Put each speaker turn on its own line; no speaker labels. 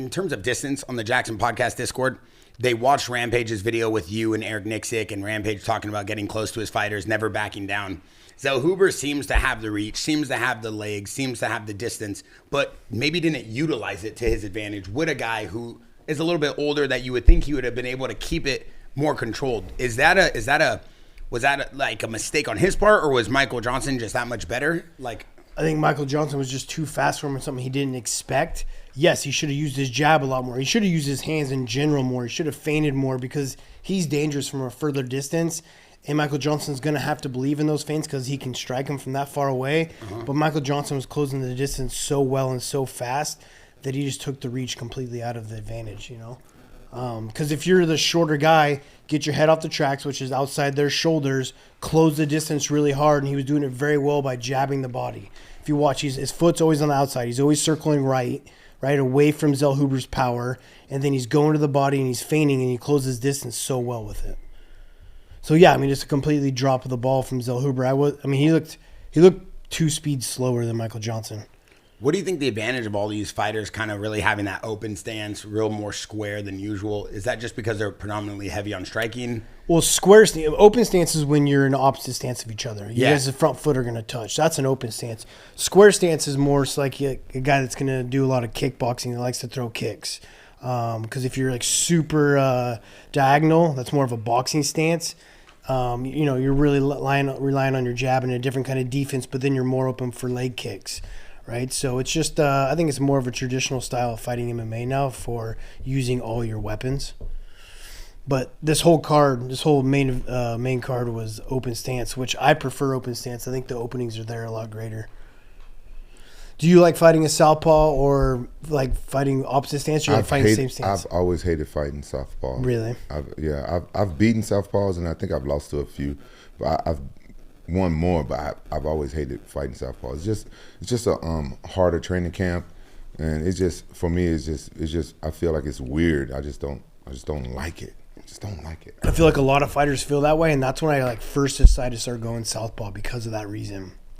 In terms of distance on the JAXXON podcast Discord, they watched Rampage's video with you and Eric Nixick, and Rampage talking about getting close to his fighters, never backing down. Zellhuber seems to have the reach, seems to have the legs, seems to have the distance, but maybe didn't utilize it to his advantage with a guy who is a little bit older that you would think he would have been able to keep it more controlled. Was that like a mistake on his part, or was Michael Johnson just that much better?
I think Michael Johnson was just too fast for him and something he didn't expect. Yes, he should have used his jab a lot more. He should have used his hands in general more. He should have feinted more because he's dangerous from a further distance. And Michael Johnson's going to have to believe in those feints because he can strike him from that far away. But Michael Johnson was closing the distance so well and so fast that he just took the reach completely out of the advantage, Because if you're the shorter guy, get your head off the tracks, which is outside their shoulders, close the distance really hard, and he was doing it very well by jabbing the body. If you watch, his foot's always on the outside. He's always circling right away from Zellhuber's power, and then he's going to the body and he's feinting, and he closes distance so well with it. So yeah, just a completely drop of the ball from Zellhuber. He looked 2 speeds slower than Michael Johnson.
What do you think the advantage of all these fighters kind of really having that open stance, real more square than usual? Is that just because they're predominantly heavy on striking?
Well, open stance is when you're in opposite stance of each other. You guys, the front foot are going to touch. That's an open stance. Square stance is more like a guy that's going to do a lot of kickboxing that likes to throw kicks. Because if you're super diagonal, that's more of a boxing stance. You're really relying on your jab and a different kind of defense, but then you're more open for leg kicks. Right, so it's just I think it's more of a traditional style of fighting MMA now for using all your weapons. But this whole main card was open stance, which I prefer open stance. I think the openings are there a lot greater. Do you like fighting a southpaw or like fighting opposite stance, or fighting the same stance?
I've always hated fighting southpaw.
Really?
I've beaten southpaws, and I think I've lost to a few, but I've won more, but I've always hated fighting southpaw. It's just a harder training camp, and it's just, for me, it's just I feel like it's weird. I just don't like it. I just don't like it.
I feel like a lot of fighters feel that way, and that's when I first decided to start going southpaw because of that reason.